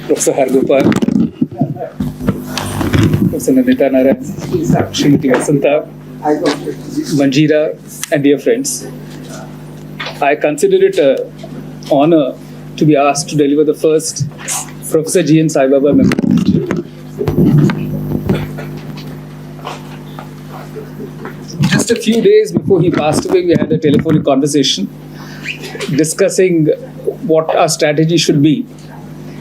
Professor Hargopal, Professor Nandita Narayan, Srimati Vasanta, Manjeera, and dear friends. I consider it an honor to be asked to deliver the first Professor G.N. Sai Baba Memorial Lecture. Just a few days before he passed away, we had a telephonic conversation discussing what our strategy should be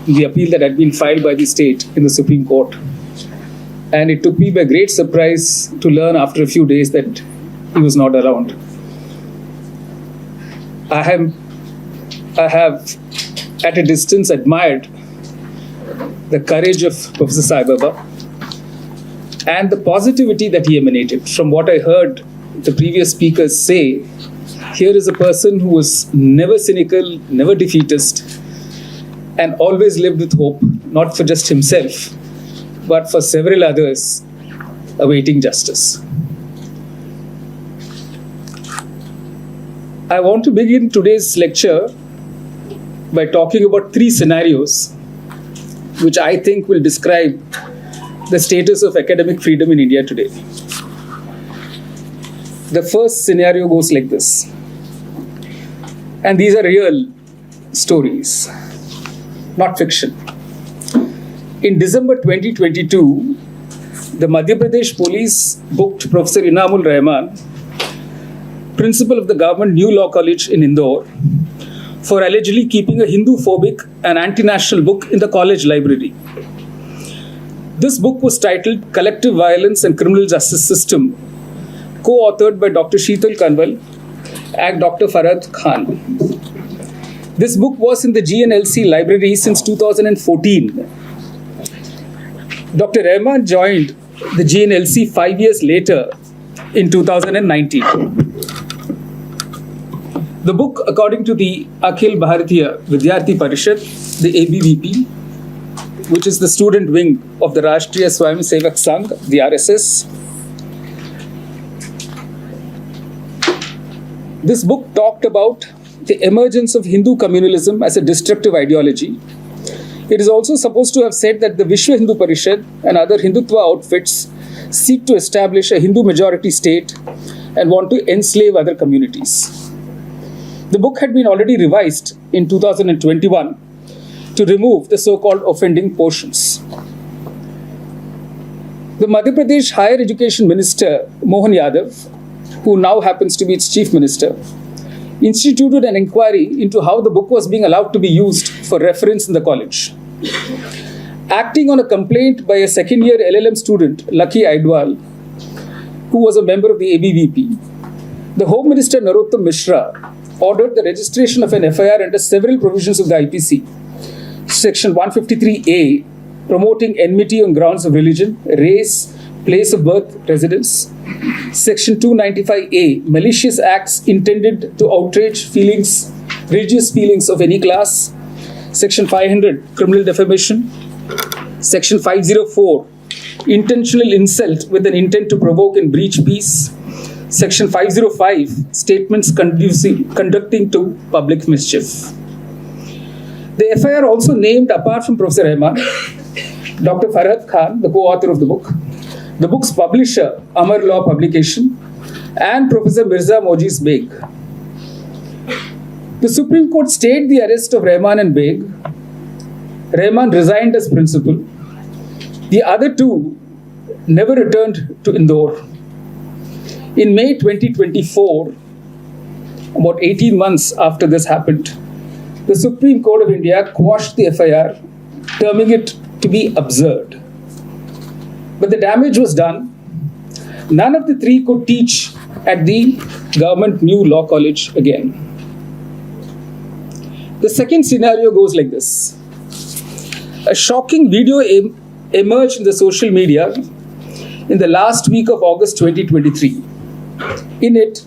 in the appeal that had been filed by the state in the Supreme Court. And it took me by great surprise to learn after a few days that he was not around. I have at a distance admired the courage of Professor Sai Baba and the positivity that he emanated. From what I heard the previous speakers say, here is a person who was never cynical, never defeatist, and always lived with hope, not for just himself, but for several others awaiting justice. I want to begin today's lecture by talking about three scenarios which I think will describe the status of academic freedom in India today. The first scenario goes like this, and these are real stories, not fiction. In December 2022, the Madhya Pradesh police booked Professor Inamul Rahman, principal of the government New Law College in Indore, for allegedly keeping a Hindu-phobic and anti-national book in the college library. This book was titled Collective Violence and Criminal Justice System, co-authored by Dr. Sheetal Kanwal and Dr. Farhad Khan. This book was in the GNLC library since 2014. Dr. Rahman joined the GNLC 5 years later in 2019. The book, according to the Akhil Bharatiya Vidyarthi Parishad, the ABVP, which is the student wing of the Rashtriya Swayamsevak Sangh, the RSS, this book talked about the emergence of Hindu communalism as a destructive ideology. It is also supposed to have said that the Vishwa Hindu Parishad and other Hindutva outfits seek to establish a Hindu majority state and want to enslave other communities. The book had been already revised in 2021 to remove the so-called offending portions. The Madhya Pradesh Higher Education Minister, Mohan Yadav, who now happens to be its Chief Minister, instituted an inquiry into how the book was being allowed to be used for reference in the college. Acting on a complaint by a second-year LLM student, Lucky Aidwal, who was a member of the ABVP, the Home Minister Narottam Mishra ordered the registration of an FIR under several provisions of the IPC. Section 153A, promoting enmity on grounds of religion, race, place of birth, residence. Section 295A, malicious acts intended to outrage feelings, religious feelings of any class. Section 500, criminal defamation. Section 504, intentional insult with an intent to provoke and breach peace. Section 505, statements conducting to public mischief. The FIR also named, apart from Professor Rahman, Dr. Farhad Khan, the co-author of the book's publisher, Amar Law Publication, and Professor Mirza Mojiz Beg. The Supreme Court stayed the arrest of Rahman and Beg. Rahman resigned as principal. The other two never returned to Indore. In May 2024, about 18 months after this happened, the Supreme Court of India quashed the FIR, terming it to be absurd. But the damage was done. None of the three could teach at the government New Law College again. The second scenario goes like this. A shocking video emerged in the social media in the last week of August 2023. In it,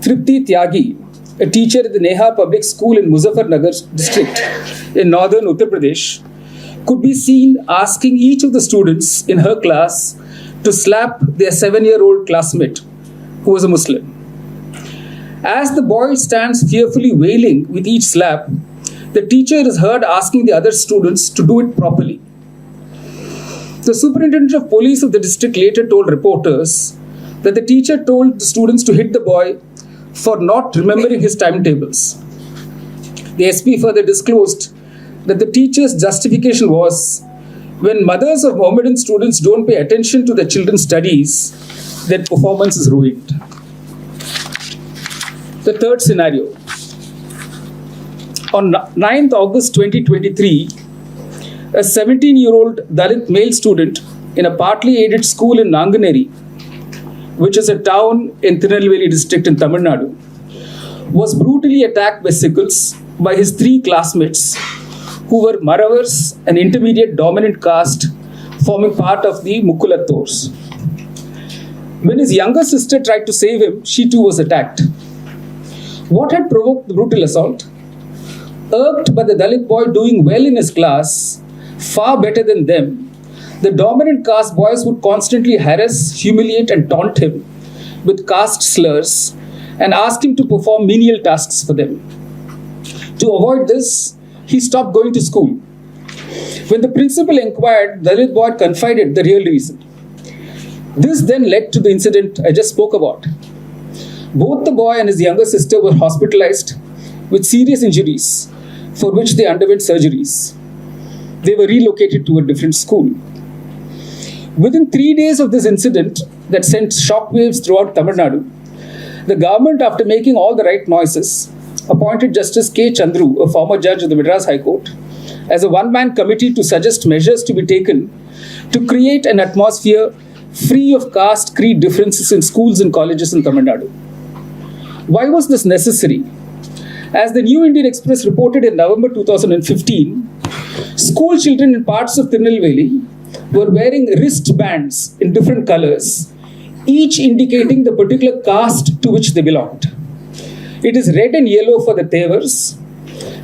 Tripti Tyagi, a teacher at the Neha Public School in Muzaffarnagar district in northern Uttar Pradesh, could be seen asking each of the students in her class to slap their 7-year-old classmate, who was a Muslim. As the boy stands fearfully wailing with each slap, the teacher is heard asking the other students to do it properly. The superintendent of police of the district later told reporters that the teacher told the students to hit the boy for not remembering his timetables. The SP further disclosed that the teacher's justification was, when mothers of Mohammedan students don't pay attention to their children's studies, their performance is ruined. The third scenario. On 9th August 2023, a 17-year-old Dalit male student in a partly aided school in Nanganeri, which is a town in Tirunelveli district in Tamil Nadu, was brutally attacked by sickles by his 3 classmates who were Maravars, an intermediate dominant caste forming part of the Mukkulathors. When his younger sister tried to save him, she too was attacked. What had provoked the brutal assault? Irked by the Dalit boy doing well in his class, far better than them, the dominant caste boys would constantly harass, humiliate and taunt him with caste slurs and ask him to perform menial tasks for them. To avoid this, he stopped going to school. When the principal inquired, the Dalit boy confided the real reason. This then led to the incident I just spoke about. Both the boy and his younger sister were hospitalized with serious injuries for which they underwent surgeries. They were relocated to a different school. Within 3 days of this incident that sent shockwaves throughout Tamil Nadu, the government, after making all the right noises, appointed Justice K. Chandru, a former judge of the Madras High Court, as a one-man committee to suggest measures to be taken to create an atmosphere free of caste creed differences in schools and colleges in Tamil Nadu. Why was this necessary? As the New Indian Express reported in November 2015, school children in parts of Tirunelveli were wearing wristbands in different colors, each indicating the particular caste to which they belonged. It is red and yellow for the Tevars,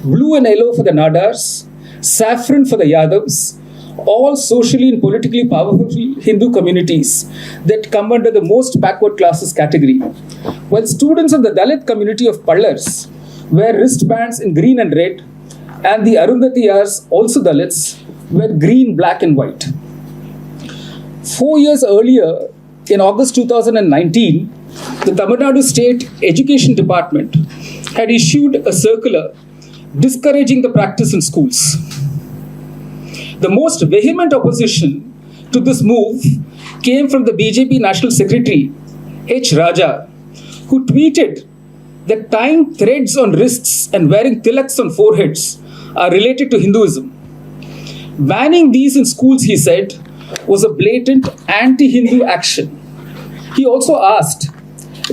blue and yellow for the Nadars, saffron for the Yadavs, all socially and politically powerful Hindu communities that come under the most backward classes category, while students of the Dalit community of Pallars wear wristbands in green and red, and the Arundhatiyars, also Dalits, wear green, black and white. 4 years earlier, in August 2019, the Tamil Nadu State Education Department had issued a circular discouraging the practice in schools. The most vehement opposition to this move came from the BJP National Secretary, H. Raja, who tweeted that tying threads on wrists and wearing tilaks on foreheads are related to Hinduism. Banning these in schools, he said, was a blatant anti-Hindu action. He also asked,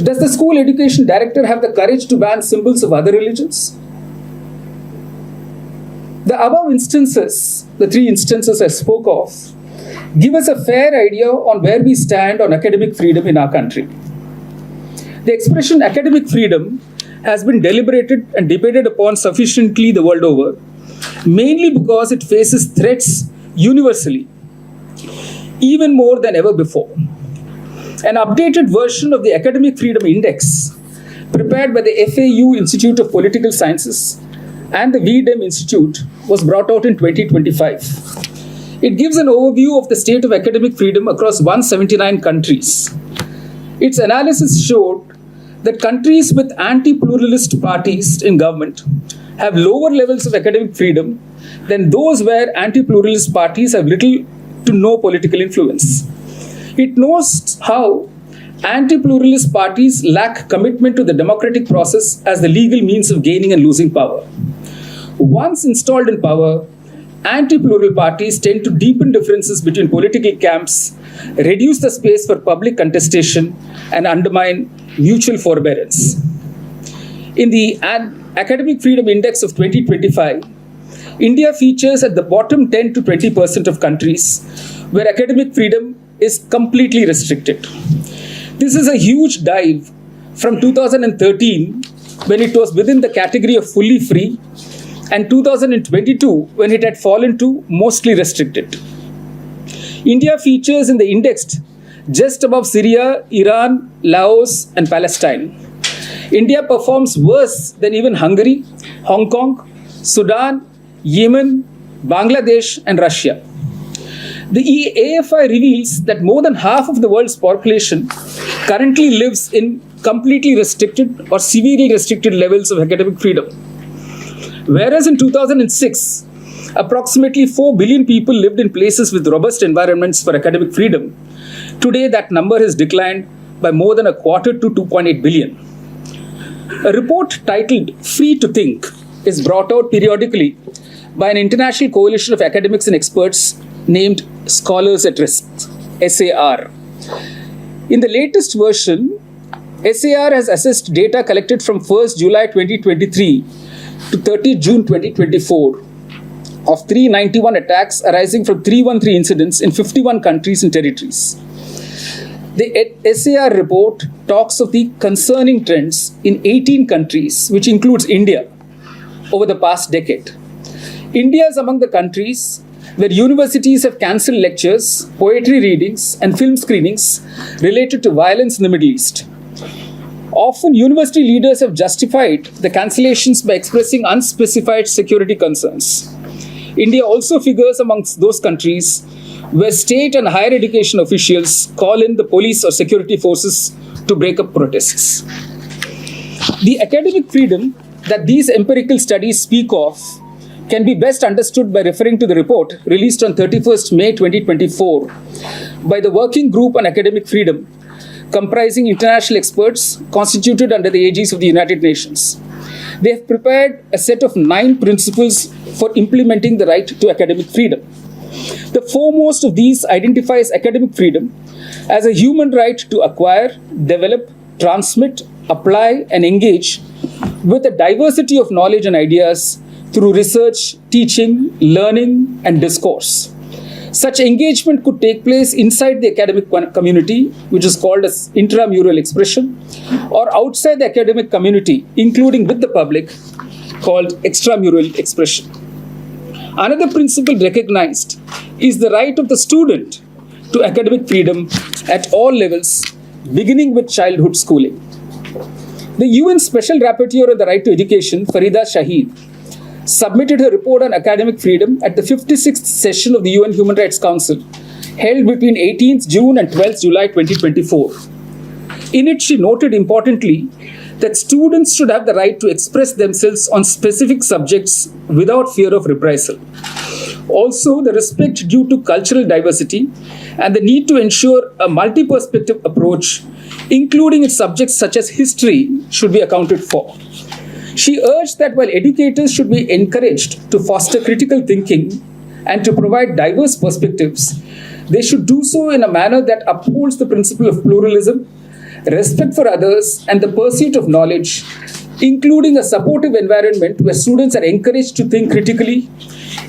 does the school education director have the courage to ban symbols of other religions? The above instances, the 3 instances I spoke of, give us a fair idea on where we stand on academic freedom in our country. The expression academic freedom has been deliberated and debated upon sufficiently the world over, mainly because it faces threats universally, even more than ever before. An updated version of the Academic Freedom Index, prepared by the FAU Institute of Political Sciences and the VDEM Institute, was brought out in 2025. It gives an overview of the state of academic freedom across 179 countries. Its analysis showed that countries with anti-pluralist parties in government have lower levels of academic freedom than those where anti-pluralist parties have little to no political influence. It knows how anti-pluralist parties lack commitment to the democratic process as the legal means of gaining and losing power. Once installed in power, anti-plural parties tend to deepen differences between political camps, reduce the space for public contestation, and undermine mutual forbearance. In the Academic Freedom Index of 2025, India features at the bottom 10 to 20% of countries where academic freedom is completely restricted. This is a huge dive from 2013, when it was within the category of fully free, and 2022, when it had fallen to mostly restricted. India features in the index just above Syria, Iran, Laos, and Palestine. India performs worse than even Hungary, Hong Kong, Sudan, Yemen, Bangladesh, and Russia. The AFI reveals that more than half of the world's population currently lives in completely restricted or severely restricted levels of academic freedom. Whereas in 2006, approximately 4 billion people lived in places with robust environments for academic freedom. Today, that number has declined by more than a quarter to 2.8 billion. A report titled Free to Think is brought out periodically by an international coalition of academics and experts named Scholars at Risk, SAR. In the latest version, SAR has assessed data collected from 1st July 2023 to 30 June 2024 of 391 attacks arising from 313 incidents in 51 countries and territories. The SAR report talks of the concerning trends in 18 countries, which includes India, over the past decade. India is among the countries where universities have cancelled lectures, poetry readings, and film screenings related to violence in the Middle East. Often, university leaders have justified the cancellations by expressing unspecified security concerns. India also figures amongst those countries where state and higher education officials call in the police or security forces to break up protests. The academic freedom that these empirical studies speak of can be best understood by referring to the report released on 31st May 2024 by the Working Group on Academic Freedom, comprising international experts constituted under the aegis of the United Nations. They have prepared a set of 9 principles for implementing the right to academic freedom. The foremost of these identifies academic freedom as a human right to acquire, develop, transmit, apply, and engage with a diversity of knowledge and ideas through research, teaching, learning, and discourse. Such engagement could take place inside the academic community, which is called as intramural expression, or outside the academic community, including with the public, called extramural expression. Another principle recognized is the right of the student to academic freedom at all levels, beginning with childhood schooling. The UN Special Rapporteur on the Right to Education, Farida Shahid, submitted her report on academic freedom at the 56th session of the UN Human Rights Council, held between 18th June and 12th July 2024. In it, she noted importantly that students should have the right to express themselves on specific subjects without fear of reprisal. Also, the respect due to cultural diversity and the need to ensure a multi-perspective approach, including in subjects such as history, should be accounted for. She urged that while educators should be encouraged to foster critical thinking and to provide diverse perspectives, they should do so in a manner that upholds the principle of pluralism, respect for others, and the pursuit of knowledge, including a supportive environment where students are encouraged to think critically,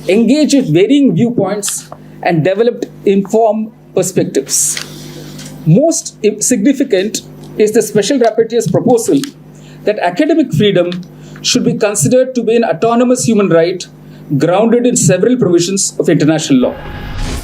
engage with varying viewpoints, and develop informed perspectives. Most significant is the Special Rapporteur's proposal that academic freedom should be considered to be an autonomous human right grounded in several provisions of international law.